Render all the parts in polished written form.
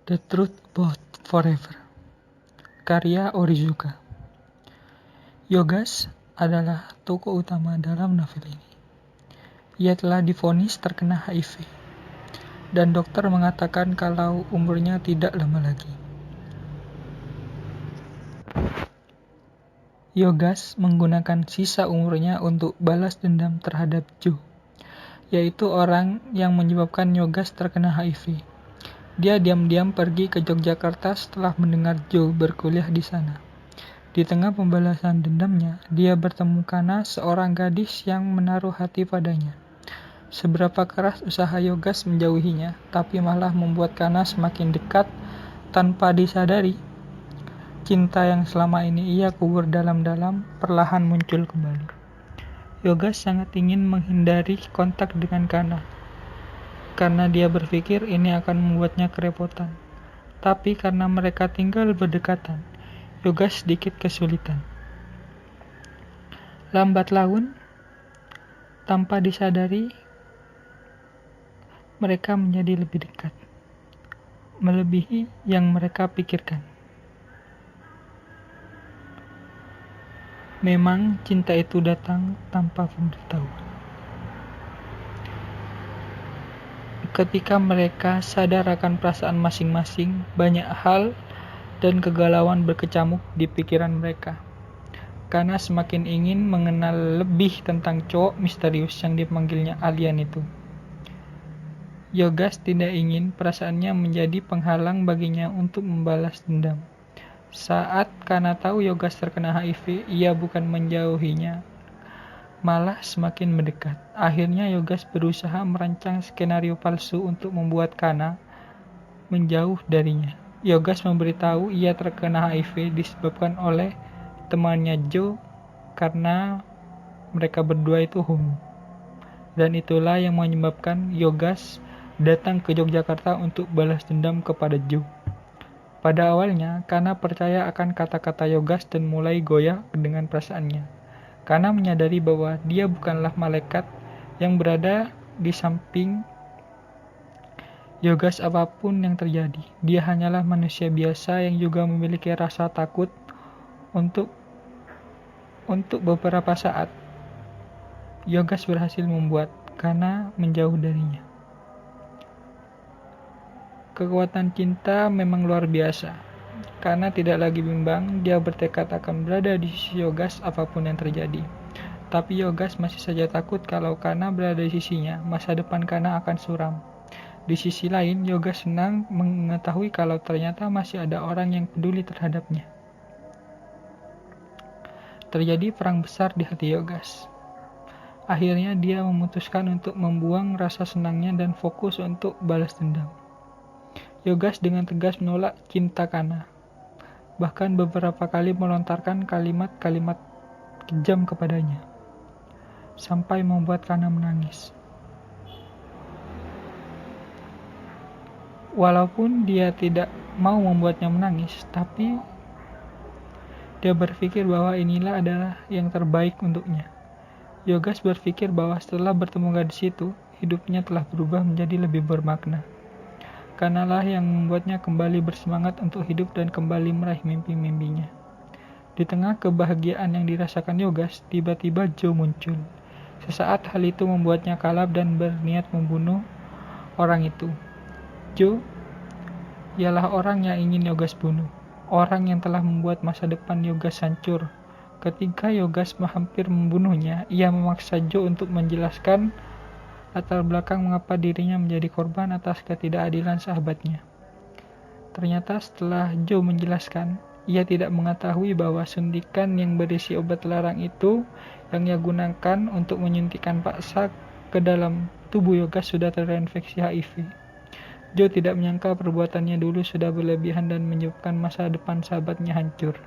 The Truth About Forever, karya Onizuka. Yogas adalah tokoh utama dalam novel ini. Ia telah divonis terkena HIV, dan dokter mengatakan kalau umurnya tidak lama lagi. Yogas menggunakan sisa umurnya untuk balas dendam terhadap Joe, yaitu orang yang menyebabkan Yogas terkena HIV. Dia diam-diam pergi ke Yogyakarta setelah mendengar Joe berkuliah di sana. Di tengah pembalasan dendamnya, dia bertemu Kana, seorang gadis yang menaruh hati padanya. Seberapa keras usaha Yogas menjauhinya, tapi malah membuat Kana semakin dekat tanpa disadari. Cinta yang selama ini ia kubur dalam-dalam perlahan muncul kembali. Yogas sangat ingin menghindari kontak dengan Kana, karena dia berpikir ini akan membuatnya kerepotan. Tapi karena mereka tinggal berdekatan, Yogas sedikit kesulitan. Lambat laun, tanpa disadari, mereka menjadi lebih dekat, melebihi yang mereka pikirkan. Memang cinta itu datang tanpa pemberitahuan. Ketika mereka sadar akan perasaan masing-masing, banyak hal dan kegalauan berkecamuk di pikiran mereka. Karena semakin ingin mengenal lebih tentang cowok misterius yang dipanggilnya alien itu. Yogas tidak ingin perasaannya menjadi penghalang baginya untuk membalas dendam. Saat Kana tahu Yogas terkena HIV, ia bukan menjauhinya, malah semakin mendekat. Akhirnya Yogas berusaha merancang skenario palsu untuk membuat Kana menjauh darinya. Yogas memberitahu ia terkena HIV disebabkan oleh temannya Joe karena mereka berdua itu homo. Dan itulah yang menyebabkan Yogas datang ke Yogyakarta untuk balas dendam kepada Joe. Pada awalnya, Kana percaya akan kata-kata Yogas dan mulai goyah dengan perasaannya. Kana menyadari bahwa dia bukanlah malaikat yang berada di samping Yogas apapun yang terjadi. Dia hanyalah manusia biasa yang juga memiliki rasa takut untuk beberapa saat. Yogas berhasil membuat Kana menjauh darinya. Kekuatan cinta memang luar biasa. Kana tidak lagi bimbang, dia bertekad akan berada di sisi Yogas apapun yang terjadi. Tapi Yogas masih saja takut kalau Kana berada di sisinya, masa depan Kana akan suram. Di sisi lain, Yogas senang mengetahui kalau ternyata masih ada orang yang peduli terhadapnya. Terjadi perang besar di hati Yogas. Akhirnya dia memutuskan untuk membuang rasa senangnya dan fokus untuk balas dendam. Yogas dengan tegas menolak cinta Kana, bahkan beberapa kali melontarkan kalimat-kalimat kejam kepadanya, sampai membuat Kana menangis. Walaupun dia tidak mau membuatnya menangis, tapi dia berpikir bahwa inilah adalah yang terbaik untuknya. Yogas berpikir bahwa setelah bertemu gadis itu, hidupnya telah berubah menjadi lebih bermakna. Kanalah yang membuatnya kembali bersemangat untuk hidup dan kembali meraih mimpi-mimpinya. Di tengah kebahagiaan yang dirasakan Yogas, tiba-tiba Joe muncul. Sesaat hal itu membuatnya kalap dan berniat membunuh orang itu. Joe ialah orang yang ingin Yogas bunuh, orang yang telah membuat masa depan Yogas hancur. Ketika Yogas hampir membunuhnya, ia memaksa Joe untuk menjelaskan latar belakang mengapa dirinya menjadi korban atas ketidakadilan sahabatnya. Ternyata setelah Joe menjelaskan, ia tidak mengetahui bahwa suntikan yang berisi obat terlarang itu yang ia gunakan untuk menyuntikkan paksa ke dalam tubuh Yogas sudah terinfeksi HIV. Joe tidak menyangka perbuatannya dulu sudah berlebihan dan menyebabkan masa depan sahabatnya hancur.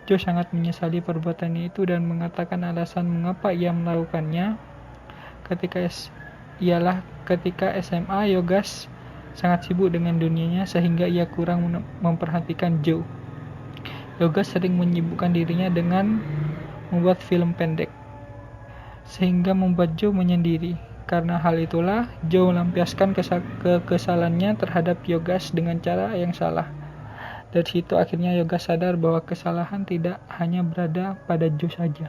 Joe sangat menyesali perbuatannya itu dan mengatakan alasan mengapa ia melakukannya ketika SMA Yogas sangat sibuk dengan dunianya sehingga ia kurang memperhatikan Joe. Yogas sering menyibukkan dirinya dengan membuat film pendek, sehingga membuat Joe menyendiri. Karena hal itulah, Joe melampiaskan kekesalannya terhadap Yogas dengan cara yang salah. Dari situ akhirnya Yogas sadar bahwa kesalahan tidak hanya berada pada Joe saja.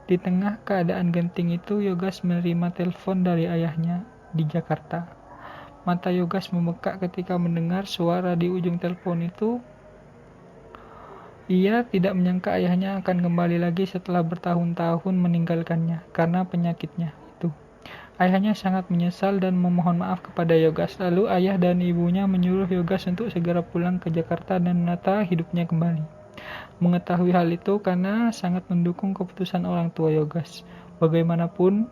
Di tengah keadaan genting itu, Yogas menerima telepon dari ayahnya di Jakarta. Mata Yogas membekak ketika mendengar suara di ujung telepon itu. Ia tidak menyangka ayahnya akan kembali lagi setelah bertahun-tahun meninggalkannya karena penyakitnya itu. Ayahnya sangat menyesal dan memohon maaf kepada Yogas. Lalu ayah dan ibunya menyuruh Yogas untuk segera pulang ke Jakarta dan menata hidupnya kembali. Mengetahui hal itu karena sangat mendukung keputusan orang tua Yogas. Bagaimanapun,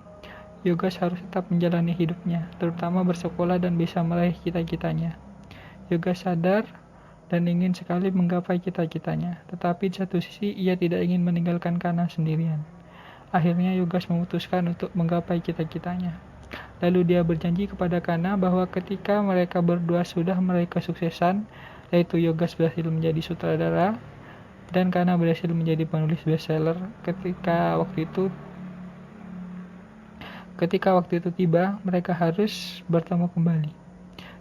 Yogas harus tetap menjalani hidupnya, terutama bersekolah dan bisa meraih cita-citanya. Yogas sadar dan ingin sekali menggapai cita-citanya, tetapi di satu sisi ia tidak ingin meninggalkan Kana sendirian. Akhirnya Yogas memutuskan untuk menggapai cita-citanya. Lalu dia berjanji kepada Kana bahwa ketika mereka berdua sudah meraih kesuksesan, yaitu Yogas berhasil menjadi sutradara dan Kana berhasil menjadi penulis bestseller, ketika waktu itu tiba, mereka harus bertemu kembali.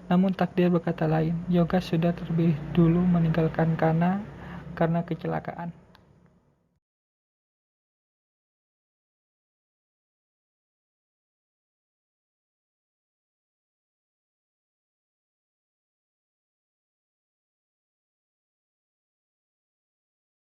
Namun takdir berkata lain. Yogas sudah terlebih dulu meninggalkan Kana karena kecelakaan.